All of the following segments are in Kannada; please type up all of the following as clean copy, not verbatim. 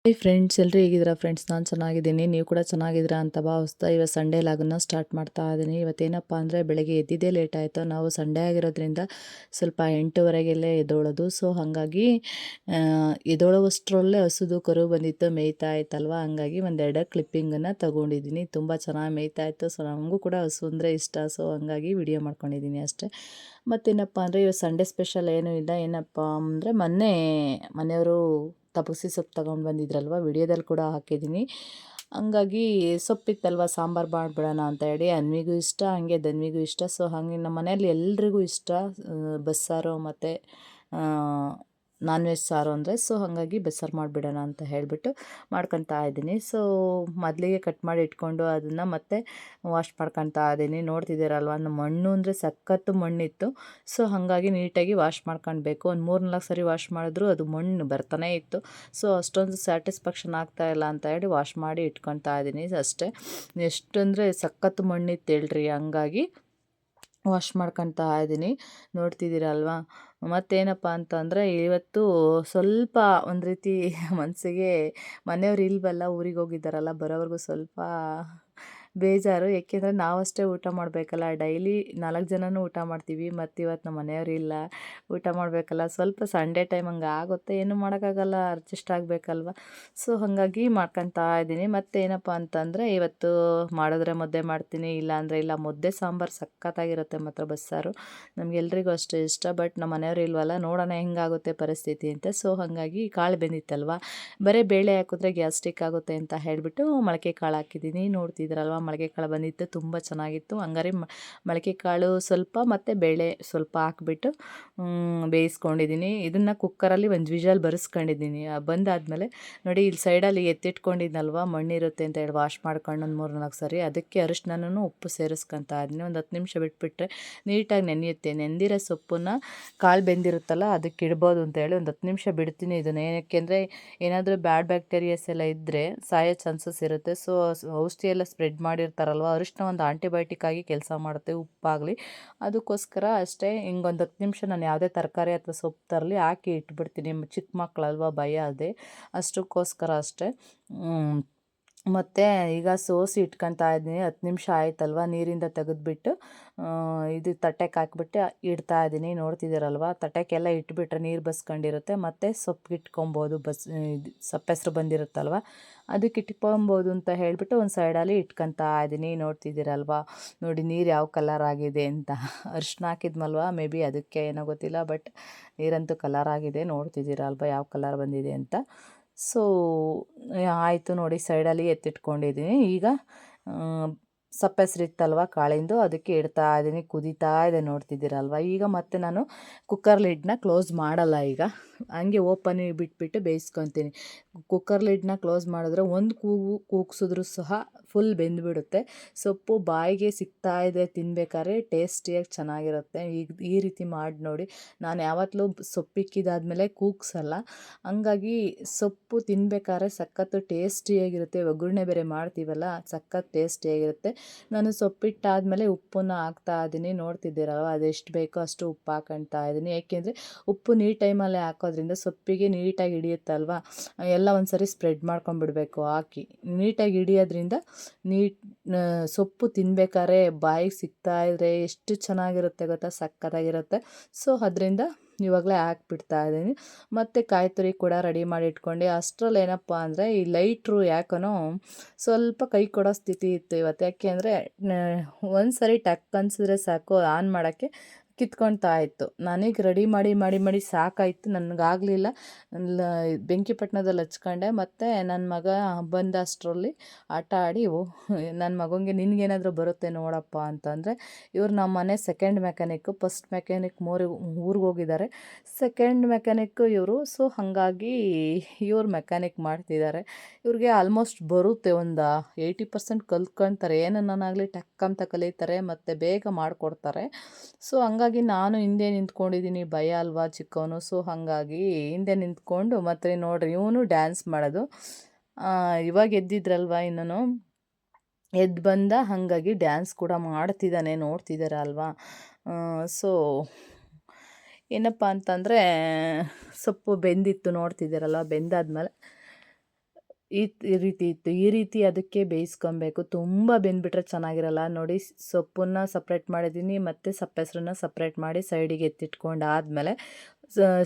ಹಾಯ್ ಫ್ರೆಂಡ್ಸ್, ಎಲ್ಲರೂ ಹೇಗಿದ್ದೀರಾ ಫ್ರೆಂಡ್ಸ್? ನಾನು ಚೆನ್ನಾಗಿದ್ದೀನಿ. ನೀವು ಕೂಡ ಚೆನ್ನಾಗಿದ್ದೀರಾ ಅಂತ ಭಾವಿಸ್ತಾ ಇವತ್ತು ಸಂಡೇ ಲಾಗನ್ನ ಸ್ಟಾರ್ಟ್ ಮಾಡ್ತಾ ಇದ್ದೀನಿ. ಇವತ್ತೇನಪ್ಪ ಅಂದರೆ ಬೆಳಗ್ಗೆ ಎದ್ದಿದ್ದೇ ಲೇಟ್ ಆಯಿತು. ನಾವು ಸಂಡೇ ಆಗಿರೋದ್ರಿಂದ ಸ್ವಲ್ಪ 8:30ಗೆಲ್ಲೇ ಎದ್ದೋಳೋದು. ಸೊ ಹಾಗಾಗಿ ಎದ್ದೋಳೋವಷ್ಟರಲ್ಲೇ ಹಸುದು ಕರು ಬಂದಿತ್ತು, ಮೇಯ್ತಾ ಇತ್ತಲ್ವ. ಹಂಗಾಗಿ ಒಂದೆರಡು ಕ್ಲಿಪ್ಪಿಂಗನ್ನು ತೊಗೊಂಡಿದ್ದೀನಿ. ತುಂಬ ಚೆನ್ನಾಗಿ ಮೇಯ್ತಾ ಇತ್ತು. ಸೊ ನಮಗೂ ಕೂಡ ಹಸು ಅಂದರೆ ಇಷ್ಟ. ಸೊ ಹಂಗಾಗಿ ವಿಡಿಯೋ ಮಾಡ್ಕೊಂಡಿದ್ದೀನಿ ಅಷ್ಟೇ. ಮತ್ತೇನಪ್ಪ ಅಂದರೆ ಇವತ್ತು ಸಂಡೇ ಸ್ಪೆಷಲ್ ಏನೂ ಇಲ್ಲ. ಏನಪ್ಪ ಅಂದರೆ ಮನೆಯವರು ತಪಸಿ ಸೊಪ್ಪು ತೊಗೊಂಡು ಬಂದಿದ್ರಲ್ವ, ವಿಡಿಯೋದಲ್ಲಿ ಕೂಡ ಹಾಕಿದ್ದೀನಿ. ಹಂಗಾಗಿ ಸೊಪ್ಪಿತ್ತಲ್ವ, ಸಾಂಬಾರು ಮಾಡಿಬಿಡೋಣ ಅಂತ ಹೇಳಿ ಅನ್ವಿಗೂ ಇಷ್ಟ, ಹಾಗೆ ಧನ್ವಿಗೂ ಇಷ್ಟ. ಸೊ ಹಾಗೆ ನಮ್ಮ ಮನೆಯಲ್ಲಿ ಎಲ್ರಿಗೂ ಇಷ್ಟ ಬಸ್ಸಾರು ಮತ್ತು ನಾನ್ ವೆಜ್ ಸಾರು ಅಂದರೆ. ಸೊ ಹಾಗಾಗಿ ಬಸ್ಸಾರು ಮಾಡಿಬಿಡೋಣ ಅಂತ ಹೇಳಿಬಿಟ್ಟು ಮಾಡ್ಕೊತಾ ಇದ್ದೀನಿ. ಸೊ ಮೊದಲಿಗೆ ಕಟ್ ಮಾಡಿ ಇಟ್ಕೊಂಡು ಅದನ್ನು ಮತ್ತೆ ವಾಶ್ ಮಾಡ್ಕೊತಾ ಇದ್ದೀನಿ. ನೋಡ್ತಿದ್ದೀರಲ್ವ, ನಮ್ಮ ಮಣ್ಣು ಅಂದರೆ ಸಖತ್ತು ಮಣ್ಣಿತ್ತು. ಸೊ ಹಾಗಾಗಿ ನೀಟಾಗಿ ವಾಶ್ ಮಾಡ್ಕೊಳ್ಬೇಕು. ಒಂದು 3-4 ಸರಿ ವಾಶ್ ಮಾಡಿದ್ರು ಅದು ಮಣ್ಣು ಬರ್ತಾನೇ ಇತ್ತು. ಸೊ ಅಷ್ಟೊಂದು ಸ್ಯಾಟಿಸ್ಫ್ಯಾಕ್ಷನ್ ಆಗ್ತಾಯಿಲ್ಲ ಅಂತ ಹೇಳಿ ವಾಶ್ ಮಾಡಿ ಇಟ್ಕೊತಾ ಇದ್ದೀನಿ ಅಷ್ಟೇ. ಎಷ್ಟಂದರೆ ಸಖತ್ತು ಮಣ್ಣಿತ್ತು ಹೇಳ್ರಿ. ಹಂಗಾಗಿ ವಾಶ್ ಮಾಡ್ಕೊತಾ ಇದ್ದೀನಿ. ನೋಡ್ತಿದ್ದೀರಲ್ವ. ಮತ್ತೇನಪ್ಪ ಅಂತಂದರೆ ಇವತ್ತು ಸ್ವಲ್ಪ ಒಂದು ರೀತಿ ಮನಸ್ಸಿಗೆ ಮನೆಯವ್ರು ಇಲ್ವಲ್ಲ, ಊರಿಗೆ ಹೋಗಿದ್ದಾರಲ್ಲ, ಬರೋವರೆಗೂ ಸ್ವಲ್ಪ ಬೇಜಾರು. ಏಕೆಂದರೆ ನಾವಷ್ಟೇ ಊಟ ಮಾಡಬೇಕಲ್ಲ, ಡೈಲಿ 4 ಜನನೂ ಊಟ ಮಾಡ್ತೀವಿ. ಮತ್ತು ಇವತ್ತು ನಮ್ಮ ಮನೆಯವರು ಇಲ್ಲ, ಊಟ ಮಾಡಬೇಕಲ್ಲ. ಸ್ವಲ್ಪ ಸಂಡೇ ಟೈಮ್ ಹಂಗೆ ಆಗುತ್ತೆ, ಏನೂ ಮಾಡೋಕ್ಕಾಗಲ್ಲ, ಅಡ್ಜಸ್ಟ್ ಆಗಬೇಕಲ್ವ. ಸೊ ಹಾಗಾಗಿ ಮಾಡ್ಕೊತಾ ಇದ್ದೀನಿ. ಮತ್ತೇನಪ್ಪ ಅಂತಂದರೆ ಇವತ್ತು ಮಾಡಿದ್ರೆ ಮುದ್ದೆ ಮಾಡ್ತೀನಿ, ಇಲ್ಲ ಇಲ್ಲ. ಮುದ್ದೆ ಸಾಂಬಾರು ಸಖತ್ತಾಗಿರುತ್ತೆ ಮಾತ್ರ ಬಸ್ಸಾರು. ನಮಗೆಲ್ರಿಗೂ ಅಷ್ಟೇ ಇಷ್ಟ. ಬಟ್ ನಮ್ಮ ಮನೆಯವರು ಇಲ್ವಲ್ಲ, ನೋಡೋಣ ಹೆಂಗಾಗುತ್ತೆ ಪರಿಸ್ಥಿತಿ ಅಂತ. ಸೊ ಹಾಗಾಗಿ ಕಾಳು ಬೆಂದಿತ್ತಲ್ವ, ಬರೀ ಬೇಳೆ ಹಾಕಿದ್ರೆ ಗ್ಯಾಸ್ಟ್ರಿಕ್ ಆಗುತ್ತೆ ಅಂತ ಹೇಳಿಬಿಟ್ಟು ಮೊಳಕೆ ಕಾಳು ಹಾಕಿದ್ದೀನಿ. ನೋಡ್ತಿದ್ರಲ್ವ, ಮೊಳಕೆ ಕಾಳು ಬಂದಿತ್ತು, ತುಂಬ ಚೆನ್ನಾಗಿತ್ತು. ಹಂಗಾರೆ ಮೊಳಕೆ ಕಾಳು ಸ್ವಲ್ಪ ಮತ್ತು ಬೇಳೆ ಸ್ವಲ್ಪ ಹಾಕ್ಬಿಟ್ಟು ಬೇಯಿಸ್ಕೊಂಡಿದ್ದೀನಿ. ಇದನ್ನು ಕುಕ್ಕರಲ್ಲಿ ಒಂದು ವಿಷಲ್ ಬರೆಸ್ಕೊಂಡಿದ್ದೀನಿ. ಬಂದಾದಮೇಲೆ ನೋಡಿ, ಇಲ್ಲಿ ಸೈಡಲ್ಲಿ ಎತ್ತಿಟ್ಕೊಂಡಿದ್ನಲ್ವ, ಮಣ್ಣಿರುತ್ತೆ ಅಂತ ಹೇಳಿ ವಾಶ್ ಮಾಡ್ಕೊಂಡು ಒಂದು 3-4 ಸರಿ, ಅದಕ್ಕೆ ಅರಿಶಿನನೂ ಉಪ್ಪು ಸೇರಿಸ್ಕೊತಾ ಇದ್ದೀನಿ. ಒಂದು 10 ನಿಮಿಷ ಬಿಟ್ಬಿಟ್ರೆ ನೀಟಾಗಿ ನೆನೆಯುತ್ತೆ. ನೆಂದಿರೋ ಸೊಪ್ಪನ್ನು ಕಾಳು ಬೆಂದಿರುತ್ತಲ್ಲ ಅದಕ್ಕೆ ಇಡ್ಬೋದು ಅಂತ ಹೇಳಿ ಒಂದು 10 ನಿಮಿಷ ಬಿಡ್ತೀನಿ. ಇದನ್ನು ಏನಕ್ಕೆ ಅಂದರೆ ಏನಾದರೂ ಬ್ಯಾಡ್ ಬ್ಯಾಕ್ಟೀರಿಯಾಸ್ ಎಲ್ಲ ಇದ್ದರೆ ಸಾಯೋ ಚಾನ್ಸಸ್ ಇರುತ್ತೆ. ಸೊ ಔಷಧಿ ಎಲ್ಲ ಸ್ಪ್ರೆಡ್ ಮಾಡಿರ್ತಾರಲ್ವ, ಅರಿಶಿನ ಒಂದು ಆಂಟಿಬಯೋಟಿಕ್ ಆಗಿ ಕೆಲಸ ಮಾಡುತ್ತೆ, ಉಪ್ಪಾಗಲಿ. ಅದಕ್ಕೋಸ್ಕರ ಅಷ್ಟೇ ಹಿಂಗೊಂದು 10 ನಿಮಿಷ ನಾನು ಯಾವುದೇ ತರಕಾರಿ ಅಥವಾ ಸೊಪ್ಪು ತರಲಿ ಹಾಕಿ ಇಟ್ಬಿಡ್ತೀನಿ. ಚಿಕ್ಕ ಮಕ್ಕಳಲ್ವ, ಭಯ ಅದೇ, ಅಷ್ಟಕ್ಕೋಸ್ಕರ ಅಷ್ಟೇ. ಮತ್ತು ಈಗ ಸೋಸಿ ಇಟ್ಕೊತಾ ಇದ್ದೀನಿ. 10 ನಿಮಿಷ ಆಯ್ತಲ್ವ, ನೀರಿಂದ ತೆಗೆದ್ಬಿಟ್ಟು ಇದು ತಟ್ಟೆಗೆ ಹಾಕ್ಬಿಟ್ಟು ಇಡ್ತಾ ಇದ್ದೀನಿ. ನೋಡ್ತಿದ್ದೀರಲ್ವ, ತಟ್ಟೆಗೆಲ್ಲ ಇಟ್ಬಿಟ್ರೆ ನೀರು ಬಸ್ಕೊಂಡಿರುತ್ತೆ. ಮತ್ತು ಸೊಪ್ಪಿಗೆ ಇಟ್ಕೊಬೋದು, ಇದು ಸಪ್ಪೆಸರು ಬಂದಿರುತ್ತಲ್ವ, ಅದಕ್ಕೆ ಇಟ್ಕೊಬೋದು ಅಂತ ಹೇಳಿಬಿಟ್ಟು ಒಂದು ಸೈಡಲ್ಲಿ ಇಟ್ಕೊತಾ ಇದ್ದೀನಿ. ನೋಡ್ತಿದ್ದೀರಲ್ವ, ನೋಡಿ ನೀರು ಯಾವ ಕಲರ್ ಆಗಿದೆ ಅಂತ. ಅರಿಶಿನ ಹಾಕಿದ್ಮಲ್ವ, ಮೇ ಬಿ ಅದಕ್ಕೆ ಏನೋ ಗೊತ್ತಿಲ್ಲ, ಬಟ್ ನೀರಂತೂ ಕಲರ್ ಆಗಿದೆ. ನೋಡ್ತಿದ್ದೀರಲ್ವ ಯಾವ ಕಲರ್ ಬಂದಿದೆ ಅಂತ. ಸೊ ಆಯಿತು ನೋಡಿ, ಸೈಡಲ್ಲಿ ಎತ್ತಿಟ್ಕೊಂಡಿದ್ದೀನಿ. ಈಗ ಸಪ್ಪೆಸರಿತ್ತಲ್ವ ಕಾಳಿಂದು, ಅದಕ್ಕೆ ಇಡ್ತಾ ಇದ್ದೀನಿ. ಕುದೀತಾ ಇದೆ, ನೋಡ್ತಿದ್ದೀರಲ್ವ. ಈಗ ಮತ್ತೆ ನಾನು ಕುಕ್ಕರ್ ಲಿಡ್ನ ಕ್ಲೋಸ್ ಮಾಡಲ್ಲ. ಈಗ ಹಂಗೆ ಓಪನ್ ಬಿಟ್ಬಿಟ್ಟು ಬೇಯಿಸ್ಕೊತೀನಿ. ಕುಕ್ಕರ್ ಲಿಡ್ನ ಕ್ಲೋಸ್ ಮಾಡಿದ್ರೆ ಒಂದು ಕೂಗಿಸಿದ್ರೂ ಸಹ ಫುಲ್ ಬೆಂದುಬಿಡುತ್ತೆ. ಸೊಪ್ಪು ಬಾಯಿಗೆ ಸಿಗ್ತಾ ಇದೆ ತಿನ್ಬೇಕಾದ್ರೆ ಟೇಸ್ಟಿಯಾಗಿ ಚೆನ್ನಾಗಿರುತ್ತೆ. ಈಗ ಈ ರೀತಿ ಮಾಡಿ ನೋಡಿ. ನಾನು ಯಾವತ್ತೂ ಸೊಪ್ಪಿಕ್ಕಿದಾದ್ಮೇಲೆ ಕೂಗ್ಸಲ್ಲ. ಹಂಗಾಗಿ ಸೊಪ್ಪು ತಿನ್ಬೇಕಾದ್ರೆ ಸಖತ್ತು ಟೇಸ್ಟಿಯಾಗಿರುತ್ತೆ. ಒಗ್ಗರಣೆ ಬೇರೆ ಮಾಡ್ತೀವಲ್ಲ, ಸಖತ್ತು ಟೇಸ್ಟಿಯಾಗಿರುತ್ತೆ. ನಾನು ಸೊಪ್ಪಿಟ್ಟಾದಮೇಲೆ ಉಪ್ಪನ್ನು ಹಾಕ್ತಾ ಇದ್ದೀನಿ. ನೋಡ್ತಿದ್ದೀರಲ್ವ, ಅದೆಷ್ಟು ಬೇಕೋ ಅಷ್ಟು ಉಪ್ಪು ಹಾಕೊಳ್ತಾ ಇದ್ದೀನಿ. ಏಕೆಂದರೆ ಉಪ್ಪು ನೀರು ಟೈಮಲ್ಲೇ ಹಾಕೋದ್ರಿಂದ ಸೊಪ್ಪಿಗೆ ನೀಟಾಗಿ ಹಿಡಿಯುತ್ತಲ್ವ, ಎಲ್ಲ ಒಂದು ಸರಿ ಸ್ಪ್ರೆಡ್ ಮಾಡ್ಕೊಂಡ್ಬಿಡ್ಬೇಕು ಹಾಕಿ. ನೀಟಾಗಿ ಹಿಡಿಯೋದ್ರಿಂದ ಸೊಪ್ಪು ತಿನ್ಬೇಕಾದ್ರೆ ಬಾಯಿಗೆ ಸಿಗ್ತಾ ಇದ್ರೆ ಎಷ್ಟು ಚೆನ್ನಾಗಿರುತ್ತೆ ಗೊತ್ತಾ, ಸಖತ್ತಾಗಿರುತ್ತೆ. ಸೊ ಅದರಿಂದ ಇವಾಗಲೇ ಹಾಕ್ಬಿಡ್ತಾ ಇದ್ದೀನಿ. ಮತ್ತು ಕಾಯಿ ತುರಿ ಕೂಡ ರೆಡಿ ಮಾಡಿ ಇಟ್ಕೊಂಡು, ಅಷ್ಟರಲ್ಲಿ ಏನಪ್ಪ ಅಂದರೆ ಈ ಲೈಟ್ರು ಯಾಕನೋ ಸ್ವಲ್ಪ ಕೈ ಕೊಡೋ ಸ್ಥಿತಿ ಇತ್ತು ಇವತ್ತು. ಯಾಕೆ ಅಂದರೆ ಒಂದು ಸರಿ ಟಕ್ ಅನ್ಸಿದ್ರೆ ಸಾಕು, ಆನ್ ಮಾಡೋಕ್ಕೆ ಕಿತ್ಕೊಳ್ತಾ ಇತ್ತು. ನನಗೆ ರೆಡಿ ಮಾಡಿ ಸಾಕಾಯಿತು, ನನಗಾಗಲಿಲ್ಲ. ಬೆಂಕಿ ಪಟ್ಟಣದಲ್ಲಿ ಹಚ್ಕೊಂಡೆ. ಮತ್ತು ನನ್ನ ಮಗ ಬಂದ ಅಷ್ಟರಲ್ಲಿ ಆಟ ಆಡಿ, ನನ್ನ ಮಗನಿಗೆ ನಿನಗೇನಾದರೂ ಬರುತ್ತೆ ನೋಡಪ್ಪ ಅಂತಂದರೆ, ಇವ್ರು ನಮ್ಮ ಮನೆ ಸೆಕೆಂಡ್ ಮೆಕ್ಯಾನಿಕ್ಕು. ಫಸ್ಟ್ ಮೆಕ್ಯಾನಿಕ್ ಊರಿಗೆ ಹೋಗಿದ್ದಾರೆ, ಸೆಕೆಂಡ್ ಮೆಕ್ಯಾನಿಕ್ಕು ಇವರು. ಸೊ ಹಾಗಾಗಿ ಇವ್ರು ಮೆಕ್ಯಾನಿಕ್ ಮಾಡ್ತಿದ್ದಾರೆ. ಇವ್ರಿಗೆ ಆಲ್ಮೋಸ್ಟ್ ಬರುತ್ತೆ, ಒಂದು 80% ಕಲ್ತ್ಕೊಳ್ತಾರೆ. ಏನನ್ನಾಗಲಿ ಟಕ್ ಅಂತ ಕಲಿತಾರೆ ಮತ್ತು ಬೇಗ ಮಾಡಿಕೊಡ್ತಾರೆ. ಸೊ ಹಂಗಾಗಿ ನಾನು ಹಿಂದೆ ನಿಂತ್ಕೊಂಡಿದ್ದೀನಿ, ಭಯ ಅಲ್ವಾ ಚಿಕ್ಕವನು. ಸೊ ಹಾಗಾಗಿ ಹಿಂದೆ ನಿಂತ್ಕೊಂಡು, ಮತ್ತು ನೋಡ್ರಿ ಇವನು ಡ್ಯಾನ್ಸ್ ಮಾಡೋದು. ಇವಾಗ ಎದ್ದಿದ್ರಲ್ವ, ಇನ್ನೂ ಎದ್ದು ಬಂದ, ಹಾಗಾಗಿ ಡ್ಯಾನ್ಸ್ ಕೂಡ ಮಾಡ್ತಿದ್ದಾನೆ. ನೋಡ್ತಿದ್ದಾರೆ ಅಲ್ವಾ. ಸೊ ಏನಪ್ಪ ಅಂತಂದರೆ ಸೊಪ್ಪು ಬೆಂದಿತ್ತು, ನೋಡ್ತಿದ್ದೀರಲ್ವ. ಬೆಂದಾದ್ಮೇಲೆ ಈ ರೀತಿ ಇತ್ತು. ಈ ರೀತಿ ಅದಕ್ಕೆ ಬೇಯಿಸ್ಕೊಬೇಕು. ತುಂಬ ಬೆಂದ್ಬಿಟ್ರೆ ಚೆನ್ನಾಗಿರಲ್ಲ. ನೋಡಿ ಸೊಪ್ಪನ್ನ ಸಪ್ರೇಟ್ ಮಾಡಿದ್ದೀನಿ ಮತ್ತು ಸಪ್ಪೆಸರನ್ನ ಸಪ್ರೇಟ್ ಮಾಡಿ ಸೈಡಿಗೆ ಎತ್ತಿಟ್ಕೊಂಡಾದ್ಮೇಲೆ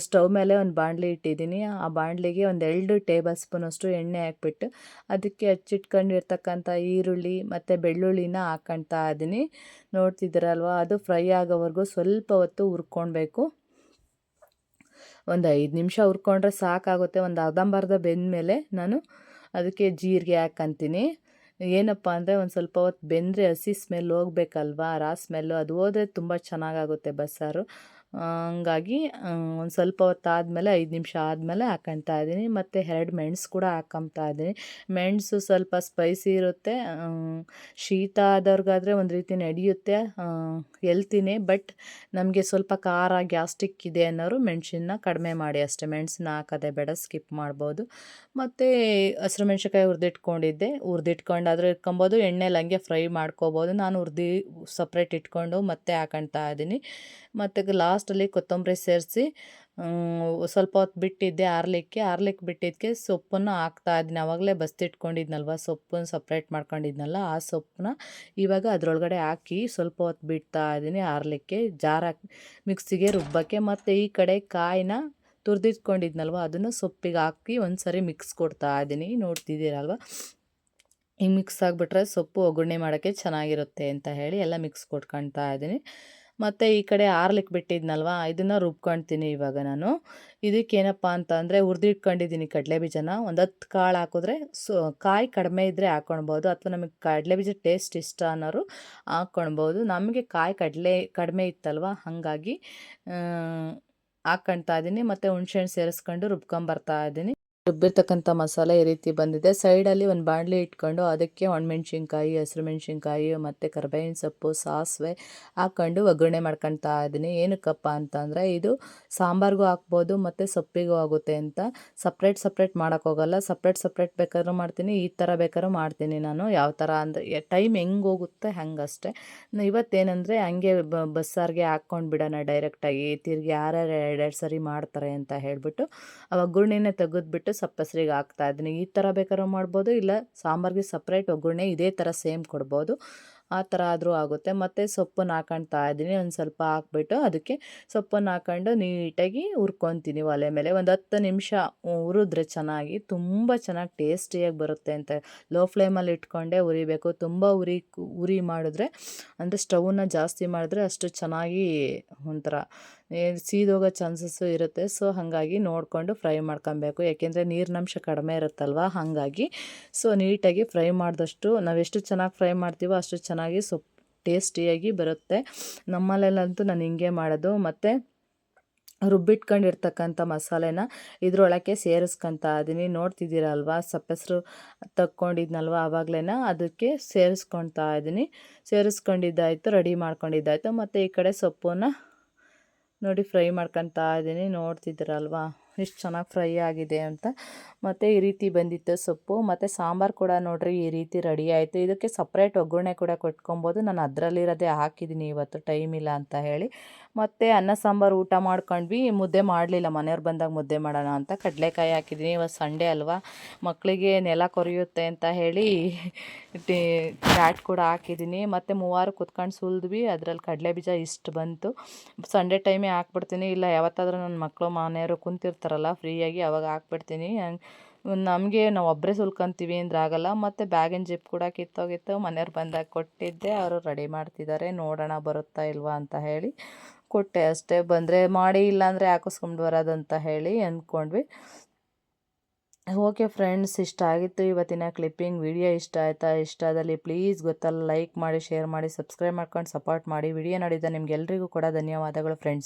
ಸ್ಟವ್ ಮೇಲೆ ಒಂದು ಬಾಣಲಿ ಇಟ್ಟಿದ್ದೀನಿ. ಆ ಬಾಣಲಿಗೆ ಒಂದು 2 ಟೇಬಲ್ ಸ್ಪೂನಷ್ಟು ಎಣ್ಣೆ ಹಾಕ್ಬಿಟ್ಟು ಅದಕ್ಕೆ ಹಚ್ಚಿಟ್ಕೊಂಡಿರ್ತಕ್ಕಂಥ ಈರುಳ್ಳಿ ಮತ್ತು ಬೆಳ್ಳುಳ್ಳಿನ ಹಾಕ್ಕೊಳ್ತಾ ಇದ್ದೀನಿ. ನೋಡ್ತಿದ್ದೀರಲ್ವ, ಅದು ಫ್ರೈ ಆಗೋವರೆಗೂ ಸ್ವಲ್ಪ ಹೊತ್ತು ಹುರ್ಕೊಳ್ಬೇಕು. ಒಂದು 5 ನಿಮಿಷ ಹುರ್ಕೊಂಡ್ರೆ ಸಾಕಾಗುತ್ತೆ. ಒಂದು ಅರ್ಧಂಬರ್ಧ ಬೆಂದಮೇಲೆ ನಾನು ಅದಕ್ಕೆ ಜೀರಿಗೆ ಹಾಕ್ಕೊಂತೀನಿ. ಏನಪ್ಪ ಅಂದರೆ ಒಂದು ಸ್ವಲ್ಪ ಹೊತ್ತು ಬೆಂದರೆ ಹಸಿ ಸ್ಮೆಲ್ ಹೋಗ್ಬೇಕಲ್ವಾ, ಸ್ಮೆಲ್ಲು ಅದು ಹೋದರೆ ತುಂಬ ಚೆನ್ನಾಗಾಗುತ್ತೆ ಬಸ್ಸಾರು. ಹಂಗಾಗಿ ಒಂದು ಸ್ವಲ್ಪ ಹೊತ್ತು ಆದಮೇಲೆ 5 ನಿಮಿಷ ಆದಮೇಲೆ ಹಾಕ್ಕೊಳ್ತಾ ಇದ್ದೀನಿ. ಮತ್ತು 2 ಮೆಣಸು ಕೂಡ ಹಾಕ್ಕೊಳ್ತಾ ಇದ್ದೀನಿ. ಮೆಣಸು ಸ್ವಲ್ಪ ಸ್ಪೈಸಿ ಇರುತ್ತೆ. ಶೀತ ಆದವ್ರಿಗಾದರೆ ಒಂದು ರೀತಿ ನಡೆಯುತ್ತೆ, ಹೆಲ್ತಿನೇ. ಬಟ್ ನಮಗೆ ಸ್ವಲ್ಪ ಖಾರ ಗ್ಯಾಸ್ಟ್ರಿಕ್ ಇದೆ ಅನ್ನೋರು ಮೆಣಸನ್ನ ಕಡಿಮೆ ಮಾಡಿ ಅಷ್ಟೇ. ಮೆಣಸನ್ನ ಹಾಕೋದೇ ಬೇಡ, ಸ್ಕಿಪ್ ಮಾಡ್ಬೋದು. ಮತ್ತು ಹಸಿರು ಮೆಣಸಿನ್ಕಾಯಿ ಹುರಿದಿಟ್ಕೊಂಡಾದರೂ ಇಟ್ಕೊಬೋದು, ಎಣ್ಣೆಲಿ ಹಂಗೆ ಫ್ರೈ ಮಾಡ್ಕೋಬೋದು. ನಾನು ಸಪ್ರೇಟ್ ಇಟ್ಕೊಂಡು ಮತ್ತೆ ಹಾಕ್ಕೊಳ್ತಾ ಇದ್ದೀನಿ. ಮತ್ತು ಲಾಸ್ಟಲ್ಲಿ ಕೊತ್ತಂಬರಿ ಸೇರಿಸಿ ಸ್ವಲ್ಪ ಹೊತ್ತು ಬಿಟ್ಟಿದ್ದೆ ಆರ್ಲಿಕ್ಕೆ ಬಿಟ್ಟಿದ್ದಕ್ಕೆ ಸೊಪ್ಪನ್ನು ಹಾಕ್ತಾಯಿದ್ದೀನಿ. ಆವಾಗಲೇ ಬಸ್ತಿಟ್ಕೊಂಡಿದ್ನಲ್ವ, ಸೊಪ್ಪನ್ನು ಸಪ್ರೇಟ್ ಮಾಡ್ಕೊಂಡಿದ್ನಲ್ಲ, ಆ ಸೊಪ್ಪನ್ನ ಇವಾಗ ಅದರೊಳಗಡೆ ಹಾಕಿ ಸ್ವಲ್ಪ ಹೊತ್ತು ಬಿಡ್ತಾ ಇದ್ದೀನಿ ಆರ್ಲಿಕ್ಕೆ, ಮಿಕ್ಸಿಗೆ ರುಬ್ಬಕ್ಕೆ. ಮತ್ತು ಈ ಕಡೆ ಕಾಯಿನ ತುರಿದಿಟ್ಕೊಂಡಿದ್ನಲ್ವ, ಅದನ್ನು ಸೊಪ್ಪಿಗೆ ಹಾಕಿ ಒಂದು ಸರಿ ಮಿಕ್ಸ್ ಕೊಡ್ತಾ ಇದ್ದೀನಿ. ನೋಡ್ತಿದ್ದೀರಲ್ವ, ಈ ಮಿಕ್ಸ್ ಆಗಿಬಿಟ್ರೆ ಸೊಪ್ಪು ಒಗ್ಗರಣೆ ಮಾಡೋಕ್ಕೆ ಚೆನ್ನಾಗಿರುತ್ತೆ ಅಂತ ಹೇಳಿ ಎಲ್ಲ ಮಿಕ್ಸ್ ಕೊಟ್ಕೊಳ್ತಾ ಇದ್ದೀನಿ. ಮತ್ತು ಈ ಕಡೆ ಆರ್ಲಿಕ್ಕೆ ಬಿಟ್ಟಿದ್ನಲ್ವ, ಇದನ್ನು ರುಬ್ಕೊಳ್ತೀನಿ ಇವಾಗ ನಾನು. ಇದಕ್ಕೇನಪ್ಪ ಅಂತಂದರೆ ಹುರಿದಿಟ್ಕೊಂಡಿದ್ದೀನಿ ಕಡಲೆಬೀಜನ. ಒಂದು 10 ಕಾಳು ಹಾಕಿದ್ರೆ ಕಾಯಿ ಕಡಿಮೆ ಇದ್ದರೆ ಹಾಕ್ಕೊಳ್ಬೋದು, ಅಥವಾ ನಮಗೆ ಕಡಲೆಬೀಜ ಟೇಸ್ಟ್ ಇಷ್ಟ ಅನ್ನೋರು ಹಾಕ್ಕೊಳ್ಬೋದು. ನಮಗೆ ಕಾಯಿ ಕಡಿಮೆ ಇತ್ತಲ್ವ, ಹಾಗಾಗಿ ಹಾಕ್ಕೊಳ್ತಾ ಇದ್ದೀನಿ. ಮತ್ತು ಹುಣಸೆಹಣ್ಣು ಸೇರಿಸ್ಕೊಂಡು ರುಬ್ಕೊಂಬರ್ತಾ ಇದ್ದೀನಿ. ರುಬ್ಬಿರ್ತಕ್ಕಂಥ ಮಸಾಲೆ ಈ ರೀತಿ ಬಂದಿದೆ. ಸೈಡಲ್ಲಿ ಒಂದು ಬಾಣಲಿ ಇಟ್ಕೊಂಡು ಅದಕ್ಕೆ ಒಣಮೆಣ್ಸಿನ್ಕಾಯಿ, ಹಸಿರು ಮೆಣಸಿನ್ಕಾಯಿ ಮತ್ತು ಕರಿಬೇವಿನ ಸೊಪ್ಪು, ಸಾಸಿವೆ ಹಾಕ್ಕೊಂಡು ಒಗ್ಗರಣೆ ಮಾಡ್ಕೊಳ್ತಾ ಇದ್ದೀನಿ. ಏನಕ್ಕಪ್ಪ ಅಂತಂದರೆ ಇದು ಸಾಂಬಾರಿಗೂ ಹಾಕ್ಬೋದು ಮತ್ತು ಸೊಪ್ಪಿಗೂ ಆಗುತ್ತೆ ಅಂತ. ಸಪ್ರೇಟ್ ಮಾಡೋಕ್ಕೋಗಲ್ಲ. ಸಪ್ರೇಟ್ ಬೇಕಾದ್ರೂ ಮಾಡ್ತೀನಿ, ಈ ಥರ ಬೇಕಾದ್ರೂ ಮಾಡ್ತೀನಿ ನಾನು. ಯಾವ ಥರ ಅಂದರೆ ಟೈಮ್ ಹೆಂಗೆ ಹೋಗುತ್ತೆ ಹಂಗಷ್ಟೇ. ಇವತ್ತೇನೆಂದರೆ ಹಂಗೆ ಬಸ್ಸಾರಿಗೆ ಹಾಕ್ಕೊಂಡು ಬಿಡೋಣ ಡೈರೆಕ್ಟಾಗಿ, ತಿರುಗಿ ಯಾರ್ಯಾರು 2 ಸರಿ ಮಾಡ್ತಾರೆ ಅಂತ ಹೇಳಿಬಿಟ್ಟು ಆ ಒಗ್ಗರಣೆನೇ ತೆಗೆದ್ಬಿಟ್ಟು ಸಪ್ಪೆಸರಿಗೆ ಹಾಕ್ತಾಯಿದ್ದೀನಿ. ಈ ಥರ ಬೇಕಾದ್ರೂ ಮಾಡ್ಬೋದು, ಇಲ್ಲ ಸಾಂಬಾರಿಗೆ ಸಪ್ರೇಟ್ ಒಗ್ಗರಣೆ ಇದೇ ಥರ ಸೇಮ್ ಕೊಡ್ಬೋದು, ಆ ಥರ ಆದರೂ ಆಗುತ್ತೆ. ಮತ್ತು ಸೊಪ್ಪನ್ನು ಹಾಕ್ಕೊಳ್ತಾ ಇದ್ದೀನಿ. ಒಂದು ಸ್ವಲ್ಪ ಹಾಕ್ಬಿಟ್ಟು ಅದಕ್ಕೆ ಸೊಪ್ಪನ್ನು ಹಾಕ್ಕೊಂಡು ನೀಟಾಗಿ ಹುರ್ಕೊತೀನಿ ಒಲೆ ಮೇಲೆ. ಒಂದು 10 ನಿಮಿಷ ಹುರಿದ್ರೆ ಚೆನ್ನಾಗಿ, ತುಂಬ ಚೆನ್ನಾಗಿ ಟೇಸ್ಟಿಯಾಗಿ ಬರುತ್ತೆ ಅಂತ. ಲೋ ಫ್ಲೇಮಲ್ಲಿ ಇಟ್ಕೊಂಡೇ ಹುರಿಬೇಕು. ತುಂಬ ಉರಿ ಮಾಡಿದ್ರೆ, ಅಂದರೆ ಸ್ಟವ್ನ ಜಾಸ್ತಿ ಮಾಡಿದ್ರೆ ಅಷ್ಟು ಚೆನ್ನಾಗಿ ಒಂಥರ ಸೀದೋಗೋ ಚಾನ್ಸಸ್ಸು ಇರುತ್ತೆ. ಸೊ ಹಾಗಾಗಿ ನೋಡಿಕೊಂಡು ಫ್ರೈ ಮಾಡ್ಕೊಬೇಕು, ಯಾಕೆಂದರೆ ನೀರಿನಂಶ ಕಡಿಮೆ ಇರುತ್ತಲ್ವ, ಹಾಗಾಗಿ ಸೊ ನೀಟಾಗಿ ಫ್ರೈ ಮಾಡಿದಷ್ಟು ನಾವೆಷ್ಟು ಚೆನ್ನಾಗಿ ಫ್ರೈ ಮಾಡ್ತೀವೋ ಅಷ್ಟು ಚೆನ್ನಾಗಿ ಸೊಪ್ಪು ಟೇಸ್ಟಿಯಾಗಿ ಬರುತ್ತೆ. ನಮ್ಮಲ್ಲೆಲ್ಲಂತೂ ನಾನು ಹಿಂಗೆ ಮಾಡೋದು. ಮತ್ತು ರುಬ್ಬಿಟ್ಕೊಂಡಿರ್ತಕ್ಕಂಥ ಮಸಾಲೆನ ಇದ್ರೊಳಕ್ಕೆ ಸೇರಿಸ್ಕೊತಾ ಇದ್ದೀನಿ. ನೋಡ್ತಿದ್ದೀರಲ್ವ, ಸಪ್ಪೆಸರು ತಕ್ಕೊಂಡಿದ್ನಲ್ವ ಆವಾಗಲೇ, ಅದಕ್ಕೆ ಸೇರಿಸ್ಕೊತಾ ಇದ್ದೀನಿ. ಸೇರಿಸ್ಕೊಂಡಿದ್ದಾಯಿತು, ರೆಡಿ ಮಾಡ್ಕೊಂಡಿದ್ದಾಯಿತು. ಮತ್ತು ಈ ಕಡೆ ಸೊಪ್ಪನ್ನು ನೋಡಿ ಫ್ರೈ ಮಾಡ್ಕೊತಾ ಇದ್ದೀನಿ. ನೋಡ್ತಿದ್ದೀರಲ್ವ ಎಷ್ಟು ಚೆನ್ನಾಗಿ ಫ್ರೈ ಆಗಿದೆ ಅಂತ. ಮತ್ತು ಈ ರೀತಿ ಬಂದಿತ್ತು ಸೊಪ್ಪು. ಮತ್ತು ಸಾಂಬಾರು ಕೂಡ ನೋಡಿರಿ ಈ ರೀತಿ ರೆಡಿ ಆಯಿತು. ಇದಕ್ಕೆ ಸಪ್ರೇಟ್ ಒಗ್ಗರಣೆ ಕೂಡ ಕೊಟ್ಕೊಬೋದು. ನಾನು ಅದರಲ್ಲಿರೋದೇ ಹಾಕಿದ್ದೀನಿ ಇವತ್ತು, ಟೈಮ್ ಇಲ್ಲ ಅಂತ ಹೇಳಿ. ಮತ್ತು ಅನ್ನ ಸಾಂಬಾರು ಊಟ ಮಾಡ್ಕೊಂಡ್ವಿ. ಮುದ್ದೆ ಮಾಡಲಿಲ್ಲ, ಮನೆಯವ್ರು ಬಂದಾಗ ಮುದ್ದೆ ಮಾಡೋಣ ಅಂತ ಕಡಲೆಕಾಯಿ ಹಾಕಿದ್ದೀನಿ. ಇವತ್ತು ಸಂಡೇ ಅಲ್ವಾ, ಮಕ್ಕಳಿಗೆ ನೆಲ ಕೊರಿಯುತ್ತೆ ಅಂತ ಹೇಳಿ ಚಾಟ್ ಕೂಡ ಹಾಕಿದ್ದೀನಿ. ಮತ್ತು 3 ಕುತ್ಕೊಂಡು ಸುಲಿದ್ವಿ, ಅದರಲ್ಲಿ ಕಡಲೆಬೀಜ ಇಷ್ಟು ಬಂತು. ಸಂಡೇ ಟೈಮೇ ಹಾಕ್ಬಿಡ್ತೀನಿ, ಇಲ್ಲ ಯಾವತ್ತಾದ್ರೂ ನನ್ನ ಮಕ್ಕಳು ಮನೆಯವರು ಕುಂತಿರ್ತಾರಲ್ಲ ಫ್ರೀಯಾಗಿ, ಅವಾಗ ಹಾಕ್ಬಿಡ್ತೀನಿ. ನಮಗೆ ನಾವು ಒಬ್ಬರೇ ಸುಲ್ಕೊತೀವಿ ಅಂದ್ರೆ ಆಗಲ್ಲ. ಮತ್ತು ಬ್ಯಾಗಿನ ಜಿಪ್ ಕೂಡ ಕಿತ್ತೋಗಿತ್ತು, ಮನೆಯವ್ರು ಬಂದಾಗ ಕೊಟ್ಟಿದ್ದೆ, ಅವರು ರೆಡಿ ಮಾಡ್ತಿದ್ದಾರೆ. ನೋಡೋಣ ಬರುತ್ತಾ ಇಲ್ವಾ ಅಂತ ಹೇಳಿ ಕೊಟ್ಟೆ ಅಷ್ಟೇ. ಬಂದರೆ ಮಾಡಿ, ಇಲ್ಲಾಂದರೆ ಹಾಕಿಸ್ಕೊಂಡು ಬರೋದಂತ ಹೇಳಿ ಅಂದ್ಕೊಂಡ್ವಿ. ಓಕೆ ಫ್ರೆಂಡ್ಸ್, ಇಷ್ಟ ಆಗಿತ್ತು ಇವತ್ತಿನ ಕ್ಲಿಪ್ಪಿಂಗ್. ವಿಡಿಯೋ ಇಷ್ಟ ಆಯಿತಾ? ಇಷ್ಟ ಆದಲ್ಲಿ ಪ್ಲೀಸ್ ಗೊತ್ತಲ್ಲ ಲೈಕ್ ಮಾಡಿ, ಶೇರ್ ಮಾಡಿ, ಸಬ್ಸ್ಕ್ರೈಬ್ ಮಾಡ್ಕೊಂಡು ಸಪೋರ್ಟ್ ಮಾಡಿ. ವಿಡಿಯೋ ನೋಡಿದ ನಿಮ್ಗೆಲ್ರಿಗೂ ಕೂಡ ಧನ್ಯವಾದಗಳು ಫ್ರೆಂಡ್ಸ್.